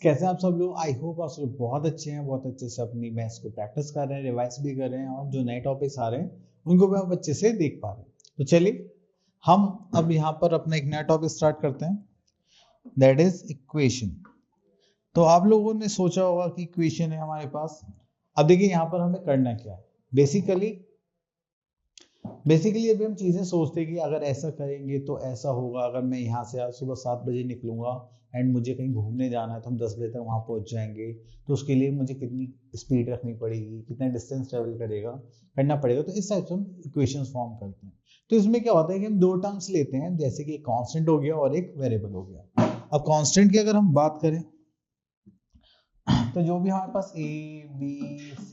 कैसे आप सब लोग? आई होप आप सब लोग बहुत अच्छे हैं, बहुत अच्छे से अपनी मैथ्स को प्रैक्टिस कर रहे हैं, रिवाइज भी कर रहे हैं और जो नए टॉपिक्स आ रहे हैं उनको भी आप अच्छे से देख पा रहे हैं। तो चलिए हम अब यहाँ पर अपना एक नया टॉपिक स्टार्ट करते हैं, दैट इज इक्वेशन। तो आप लोगों ने सोचा होगा कि इक्वेशन है हमारे पास। अब देखिए यहाँ पर हमें करना क्या है। बेसिकली अभी हम चीज़ें सोचते हैं कि अगर ऐसा करेंगे तो ऐसा होगा। अगर मैं यहाँ से आज सुबह 7 बजे निकलूंगा एंड मुझे कहीं घूमने जाना है तो हम 10 बजे तक वहाँ पहुँच जाएंगे, तो उसके लिए मुझे कितनी स्पीड रखनी पड़ेगी, कितना डिस्टेंस ट्रेवल करना पड़ेगा। तो इस टाइप से हम इक्वेशंस फॉर्म करते हैं। तो इसमें क्या होता है कि हम दो टर्म्स लेते हैं, जैसे कि एक कांस्टेंट हो गया और एक वेरिएबल हो गया। अब कांस्टेंट की अगर हम बात करें तो जो भी हमारे पास a b c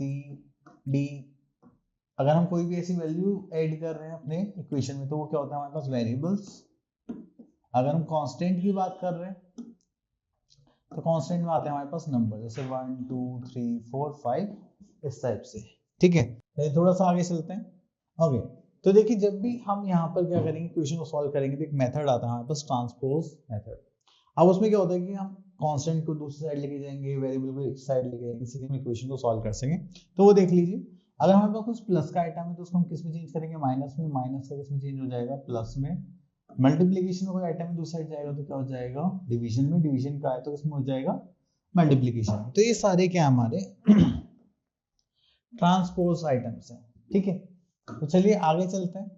d, अगर हम कोई भी ऐसी वैल्यू ऐड कर रहे हैं अपने इक्वेशन में तो वो क्या होता है हमारे पास वेरिएबल्स। अगर हम कांस्टेंट की बात कर रहे हैं तो कांस्टेंट में आते हैं हमारे पास नंबर, जैसे 1 2 3 4 5 इस टाइप से। ठीक है, तो थोड़ा सा आगे चलते हैं। ओके, तो देखिए जब भी हम यहाँ पर क्या करेंगे, इक्वेशन को सॉल्व करेंगे तो एक मेथड आता है हमारे पास, ट्रांसपोज मेथड। अब उसमें क्या होता है कि हम कांस्टेंट को दूसरी साइड लेके जाएंगे, वेरिएबल को एक साइड लेके जाएंगे, जिससे कि हम इक्वेशन को सॉल्व कर सकें। तो वो देख लीजिए, अगर हमारे पास कुछ प्लस का आइटम है तो उसको हम किस में चेंज करेंगे, माइनस में। माइनस का किस में चेंज हो जाएगा, प्लस में। मल्टीप्लीकेशन में कोई आइटम है दूसरी साइड जाएगा तो क्या हो जाएगा, डिवीजन में। डिवीजन का है तो किसमें हो जाएगा, मल्टीप्लीकेशन में। तो ये सारे क्या हमारे ट्रांसपोज आइटम्स हैं। ठीक है, तो चलिए आगे चलते हैं।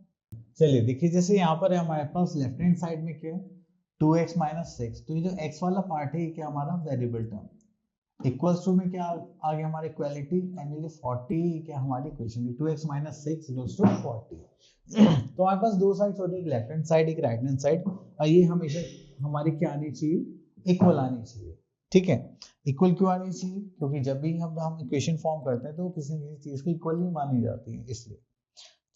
चलिए देखिए, जैसे यहाँ पर है हमारे पास लेफ्ट हैंड साइड में क्या है, 2x माइनस 6। तो ये जो x वाला पार्ट है ये क्या हमारा वेरिएबल टर्म, इक्वल्स टू में क्या आ गया हमारा इक्वालिटी, एंड ये 40 क्या हमारी इक्वेशन की 2x माइनस 6 इक्वल्स टू 40। तो हमारे पास दो साइड होती है, एक लेफ्ट हैंड साइड एक राइट हैंड साइड, और ये हमेशा हमारी क्या आनी चाहिए, इक्वल आनी चाहिए। ठीक है, इक्वल क्यों आनी चाहिए, क्योंकि जब भी हम इक्वेशन फॉर्म करते हैं तो किसी न किसी चीज को इक्वल ही मानी जाती है, इसलिए।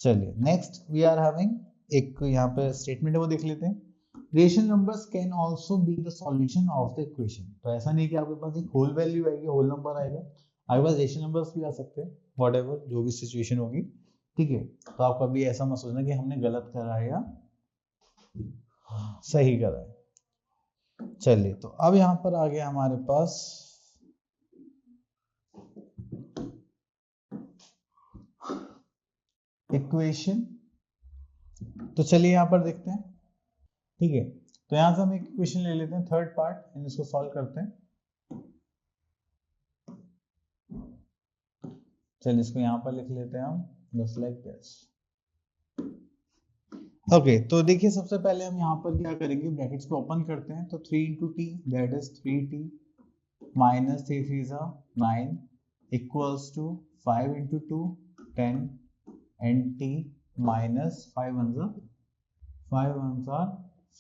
चलिए नेक्स्ट वी आर हैविंग एक यहाँ पे स्टेटमेंट है वो देख लेते हैं। Rational numbers can also be the solution of the equation. तो ऐसा नहीं कि आपके पास एक होल वैल्यू आएगी, होल नंबर आएगा, आपके पास रेशनल नंबर्स भी आ सकते हैं, व्हाटएवर जो भी सिचुएशन होगी। ठीक है, तो आप कभी ऐसा मत सोचना कि हमने गलत करा है या सही करा है। चलिए, तो अब यहाँ पर आ गया हमारे पास इक्वेशन। तो चलिए यहाँ पर देखते हैं। ठीक है, तो यहाँ से हम एक इक्वेशन ले लेते हैं, थर्ड पार्ट, इसको सॉल्व करते हैं। चलिए इसको यहाँ पर लिख लेते हैं हम, जस्ट लाइक दिस। ओके, तो देखिए सबसे पहले हम यहाँ पर क्या करेंगे, ब्रैकेट्स को ओपन करते हैं। तो 3 into t that is 3t minus 3 3 9 equals to 5 into 2 10 and t minus 5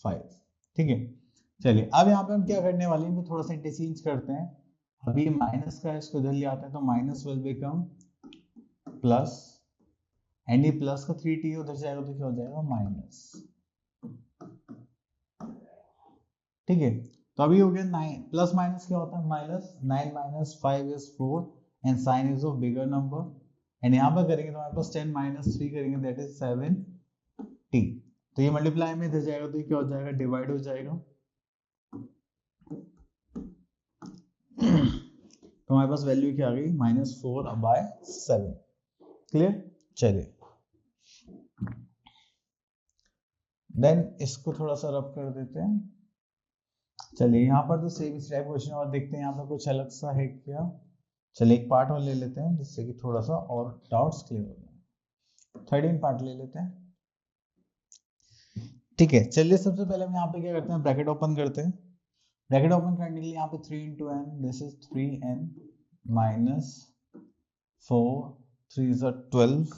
5। ठीक है, चलिए अब यहाँ पे हम क्या करने वाले हैं, थोड़ा सा इंटरचेंज करते हैं। अभी माइनस का इसको इधर ले आते हैं तो minus will become plus, and ये प्लस का 3t उधर जाएगा तो क्या हो जाएगा, माइनस। ठीक है, तो अभी हो गया 9 प्लस माइनस क्या होता है, minus. 9 minus 5 is 4 and sign is of bigger number, and यहाँ पर करेंगे तो हमारे पास 10 माइनस 3 करेंगे दैट इज 7t। तो ये मल्टीप्लाई में इधर जाएगा तो ये क्या हो जाएगा, डिवाइड हो जाएगा। तो हमारे पास वैल्यू क्या आ गई, -4/7। क्लियर, चलिए देन इसको थोड़ा सा रब कर देते हैं। चलिए यहाँ पर तो सेम स्टेप क्वेश्चन और देखते हैं यहाँ पर कुछ अलग सा है क्या। चलिए एक पार्ट और ले लेते हैं जिससे कि थोड़ा सा और डाउट्स क्लियर हो जाए। 13 पार्ट ले लेते हैं। ठीक है, चलिए सबसे पहले हम यहाँ पे क्या करते हैं, ब्रैकेट ओपन करते हैं। ब्रैकेट ओपन करने के लिए यहाँ पे 3 into n, this is 3n minus 4 3 is 12।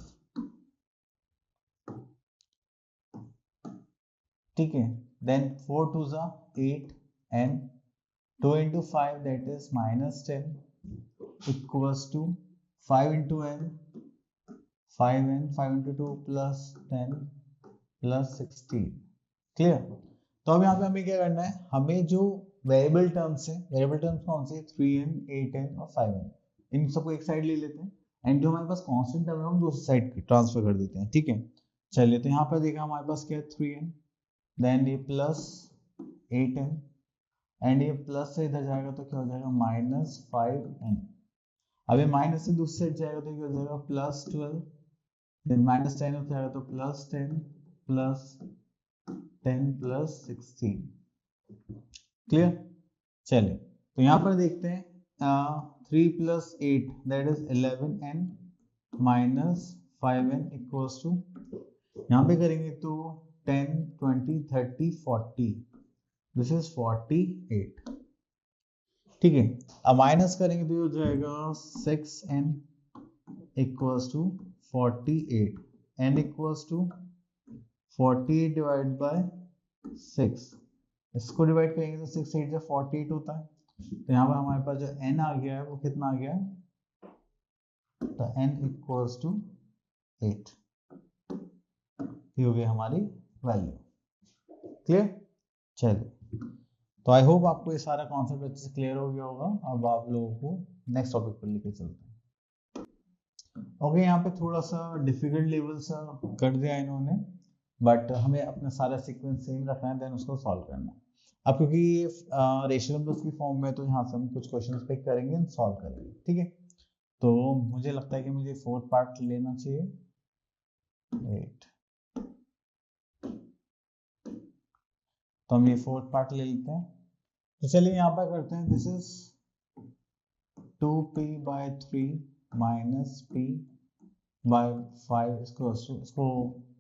ठीक है, then 4 2 is 8 n 2 into 5 that is minus 10 equals to 5 into n 5n 5 into 2 plus 10 plus 16। Clear, तो अब यहाँ पे हमें क्या करना है, हमें जो वेरिएबल टर्म्स है, वेरिएबल टर्म्स कौन से, 3n 8n और 5n, इन सबको एक साइड ले लेते हैं, एंड जो हमारे पास कांस्टेंट टर्म है हम दूसरी साइड ट्रांसफर कर देते हैं। ठीक है, चलिए तो यहाँ पर देखा हमारे पास क्या है, 3n, देन ये प्लस 8n एंड ये प्लस से इधर जाएगा तो क्या हो जाएगा -5n। अब ये माइनस से दूसरी साइड जाएगा तो क्या हो जाएगा +12, देन -10 हो जाएगा तो +10 +10 +16। क्लियर। चलिए तो यहाँ पर देखते हैं 3 + 8 that is 11n -5n equals to, यहाँ पे करेंगे तो 10 20 30 40, दिस इज 48। ठीक है, अब माइनस करेंगे तो हो जाएगा 6n equals to 48, n equals to 48 divide by 6, इसको डिवाइड करेंगे तो 6 8 जब 48 होता है, तो यहाँ पर हमारे पास जो n आ गया है वो कितना आ गया है, तो n इक्वल्स टू 8, ये हो गई हमारी वैल्यू। क्लियर। चलिए तो आई होप आपको ये सारा कॉन्सेप्ट अच्छे से क्लियर हो गया होगा। अब आप लोगों को नेक्स्ट टॉपिक पर लेके चलते हैं। ओके, यहाँ पे थोड़ा सा डिफिकल्ट लेवल सा कर दिया इन्होंने, बट हमें अपना सारा सीक्वेंस सेम रखना है, देन उसको सॉल्व करना है। अब क्योंकि रेशनल नंबर्स की फॉर्म में, तो यहाँ से हम कुछ क्वेश्चंस पिक करेंगे एंड सॉल्व करेंगे। ठीक है, तो मुझे लगता है कि मुझे 4th पार्ट लेना चाहिए। वेट, तो हम ये 4th पार्ट ले लेते हैं। तो चलिए यहाँ पर करते हैं, this is 2p/3 minus p by 5 इसको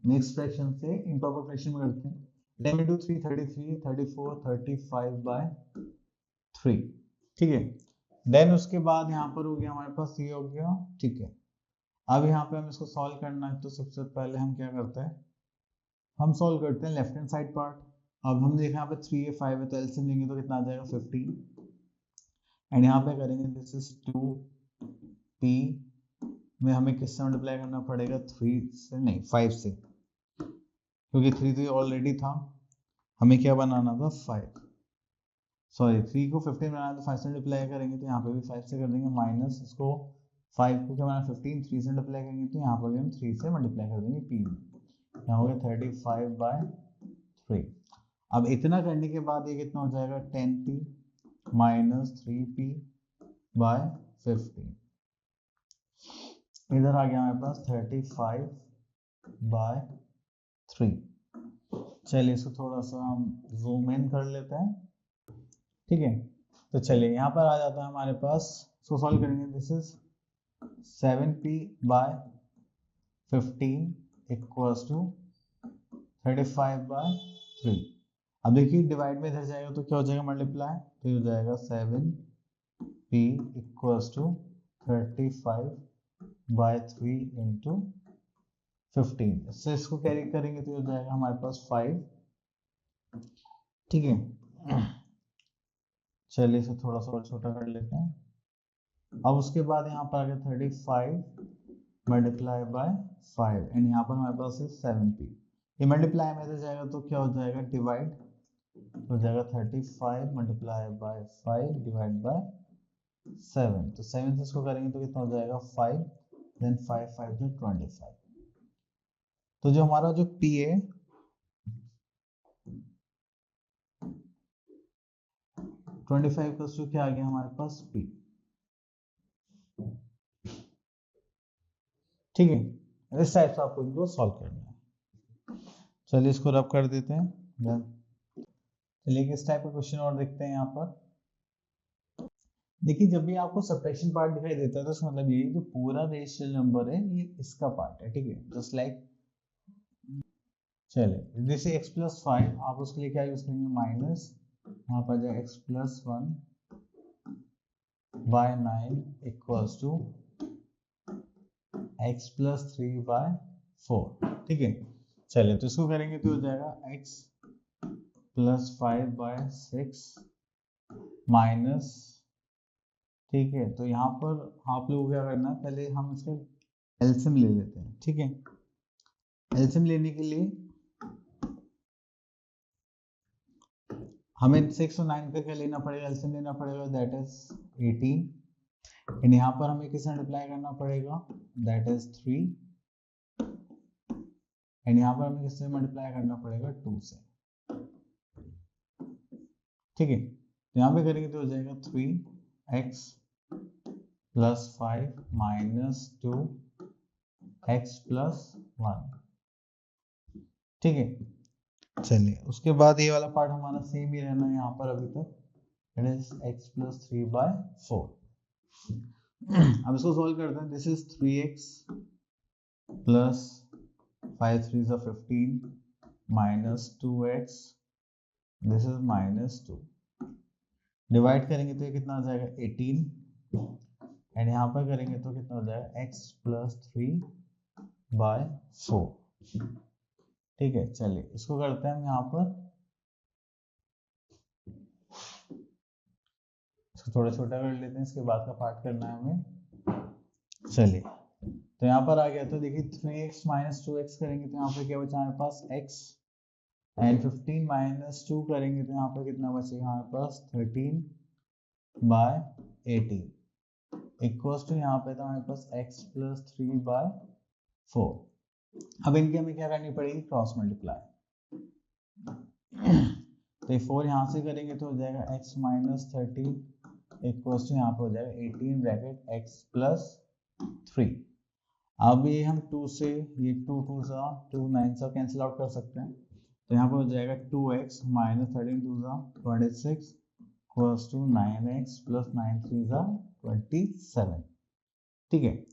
नेक्स्ट फ्रैक्शन से इम्प्रॉपर फ्रैक्शन में करते हैं। Let me do 3 33 34 35/3। ठीक है, देन उसके बाद यहाँ पर हो गया हमारे पास ये हो गया। ठीक है, अब यहाँ पे हम इसको सॉल्व करना है, तो सबसे पहले हम क्या करते हैं, हम सॉल्व करते हैं लेफ्ट हैंड साइड पार्ट। अब हम देखा यहाँ पे 3 है 5 है, तो एलसीएम लेंगे तो कितना आ जाएगा 15, एंड यहाँ पे करेंगे दिस इज 2p में हमें किससे मल्टीप्लाई करना पड़ेगा, 3 से नहीं 5 से, क्योंकि 3 तो ऑलरेडी था, हमें क्या बनाना था 5, सॉरी 3 को 15 बनाना तो 5 से मल्टीप्लाई करेंगे, तो यहाँ पे भी 5 से कर देंगे, माइनस इसको 5 को क्या बनाना 15 3 से मल्टीप्लाई करेंगे, तो यहाँ पर भी हम 3 से मल्टीप्लाई कर देंगे p में, यहाँ हो गया 35/3। अब इतना करने के बाद ये कितना हो जाएगा 10p माइनस 3p/15, इधर आ गया हमारे पास 35/3। चलिए इसको थोड़ा सा हम जूम इन कर लेते हैं। ठीक है, तो चलिए यहाँ पर आ जाता है हमारे पास, इसको सॉल्व करेंगे, this is 7p/15 equals to 35/3। अब देखिए डिवाइड में इधर जाएगा तो क्या हो जाएगा मल्टीप्लाई, तो हो जाएगा 7p इक्वल्स टू 35/3 इंटू 15, इससे इसको कैरी करेंगे तो हो जाएगा हमारे पास 5। ठीक है, चलिए इसे थोड़ा सा और छोटा कर लेते हैं। अब उसके बाद यहाँ पर आ गया 35 मल्टीप्लाई बाय 5, एंड यहाँ पर हमारे पास है 7p, ये मल्टीप्लाई में इधर जाएगा तो क्या हो जाएगा डिवाइड, हो जाएगा 35 मल्टीप्लाई बाय 5 डिवाइड बाय 7, तो 7 से इसको करेंगे तो कितना हो जाएगा 5, देन 5 5 से 25। तो जो हमारा जो p है 25 प्लस टू क्या आ गया हमारे पास p। ठीक है, इस टाइप से आपको इनको सॉल्व करना है। चलिए इसको रब कर देते हैं, डन। चलिए किस टाइप का क्वेश्चन और देखते हैं यहाँ पर। देखिए जब भी आपको सब्ट्रैक्शन पार्ट दिखाई देता है तो इसका मतलब ये जो पूरा रेशनल नंबर है ये इसका पार्ट है। ठीक है, जस्ट लाइक, चलिए जैसे x + 5, आप उसके लिए क्या यूज करेंगे, माइनस, यहाँ पर जाए x+1/9 इक्वल्स टू x+3/4। ठीक है, चलिए तो इसको करेंगे तो हो जाएगा x+5/6 माइनस, ठीक है, तो यहाँ पर आप लोगों को क्या करना है, पहले हम इसका एलसीएम ले लेते हैं। ठीक है, एलसीएम लेने के लिए हमें 6 और 9 का क्या लेना पड़ेगा, एलसीएम लेना पड़ेगा, दैट इज 18, एंड यहाँ पर हमें किससे मल्टीप्लाई करना पड़ेगा, दैट इज 3, एंड यहाँ पर हमें किससे मल्टीप्लाई करना पड़ेगा 2 से। ठीक है, तो यहाँ पे करेंगे तो हो जाएगा 3x plus 5 minus 2x plus 1। ठीक है, चलिए उसके बाद ये वाला पार्ट हमारा सेम ही रहना है यहाँ पर अभी तक, इट इज x प्लस 3/4। अब इसको सॉल्व करते हैं। This is 3x plus 5 3s are 15 minus 2x, this is minus 2। Divide करेंगे तो ये कितना आ जाएगा 18, एंड यहाँ पर करेंगे तो कितना हो जाएगा x प्लस 3/4। ठीक है, चलिए इसको करते हैं हम यहाँ पर, इसको थोड़ा छोटा कर लेते हैं, इसके बाद का पार्ट करना है हमें। चलिए तो यहाँ पर आ गया, तो देखिए 3x माइनस 2x करेंगे तो यहाँ पर क्या बचा हमारे पास x, एंड 15 माइनस 2 करेंगे तो यहाँ पर कितना बचेगा हमारे पास 13/18 इक्वल्स टू यहाँ पे था हमारे पास x प्लस 3/4। अब इनकी हमें क्या करनी पड़ेगी, क्रॉस मल्टीप्लाई। तो ये 4 यहाँ से करेंगे तो हो जाएगा x माइनस 13 इक्वल्स टू यहाँ पे हो जाएगा 18 ब्रैकेट x प्लस 3। अब ये हम 2 से, ये 2 2 सा 2 9 सा कैंसिल आउट कर सकते हैं, तो यहाँ पे हो जाएगा 2x माइनस 13 2 सा 26 इक्वल्स टू 9x प्लस 9 3 सा 27। ठीक है,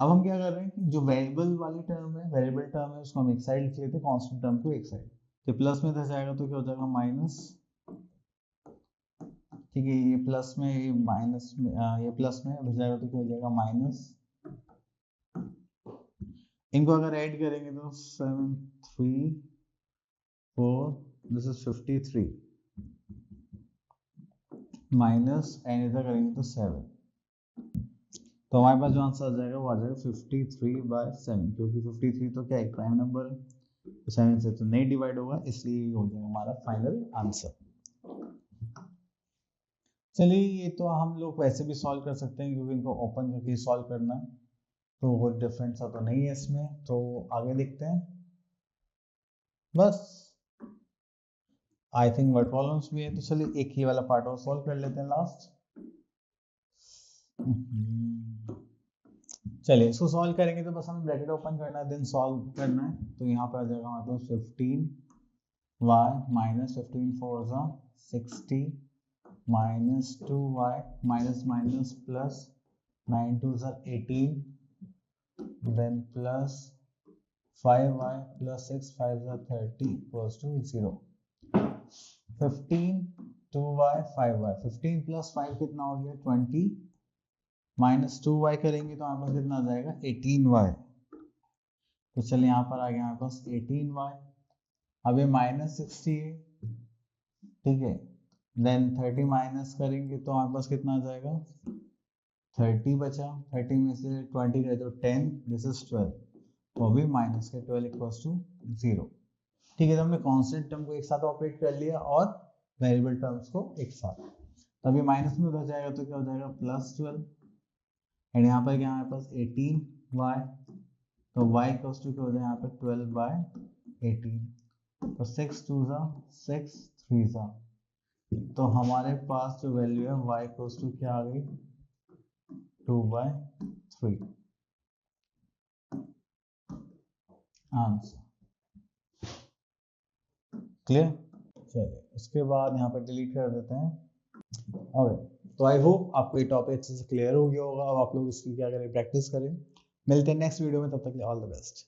अब हम क्या कर रहे हैं कि जो वेरिएबल वाली टर्म है, वेरिएबल टर्म है, उसको हम एक साइड लिख लेते हैं, कांस्टेंट टर्म को एक साइड। तो प्लस में जाएगा तो क्या हो जाएगा माइनस। ठीक है, ये प्लस में, ये माइनस में, ये प्लस में हो जाएगा तो क्या हो जाएगा माइनस। इनको अगर ऐड करेंगे तो 7 3 4 दिस इज 53 माइनस, एंड इधर करेंगे तो 7, तो हमारे पास जो आंसर आ जाएगा वो आ जाएगा 53/7, क्योंकि 53 तो क्या एक प्राइम नंबर है, तो 7 से तो नहीं डिवाइड होगा, इसलिए हो जाएगा हमारा फाइनल आंसर। चलिए ये तो हम लोग वैसे भी सॉल्व कर सकते हैं, क्योंकि इनको ओपन करके सॉल्व करना है, तो वो डिफरेंस तो नहीं है इसमें। तो आगे देखते हैं, बस आई थिंक वर्ड प्रॉब्लम्स भी है, तो चलिए एक ही वाला पार्ट और सॉल्व कर लेते हैं लास्ट। चलिए इसको सॉल्व करेंगे तो बस हमें ब्रैकेट ओपन करना है, देन सॉल्व करना है। तो यहाँ पे आ जाएगा हमारे पास 15y माइनस 15 4 सा 60 minus 2y minus minus plus 9 2 सा 18 देन प्लस 5y प्लस 6 5 सा 30 equals to 0। 15 2y 5y, 15 plus 5 कितना हो गया 20, माइनस 2y करेंगे तो हमारे पास कितना आ जाएगा 18y। तो चलिए यहाँ पर आ गया हमारे पास 18y। अब ये माइनस 60 है, ठीक है, देन 30 माइनस करेंगे तो हमारे पास कितना आ जाएगा 30 बचा, 30 में से 20 गए तो 10, दिस इज 12, वो भी माइनस के 12 इक्वल्स टू 0। ठीक है, तो हमने कांस्टेंट टर्म को एक साथ ऑपरेट कर लिया और वेरिएबल टर्म्स को एक साथ। तो अभी माइनस में उधर जाएगा तो क्या हो जाएगा प्लस 12, एंड यहाँ पर क्या हमारे पास 18y, तो y इक्वल्स टू क्या हो जाएगा यहाँ पर 12/18, तो 6 2 सा 6 3 सा, तो हमारे पास जो वैल्यू है y इक्वल्स टू क्या आ गई 2/3 आंसर। क्लियर? चलिए उसके बाद यहाँ पर डिलीट कर देते हैं। ओके, तो आई होप आपको ये टॉपिक अच्छे से क्लियर हो गया होगा। अब आप लोग इसकी क्या करें, प्रैक्टिस करें। मिलते हैं नेक्स्ट वीडियो में, तब तक के लिए ऑल द बेस्ट।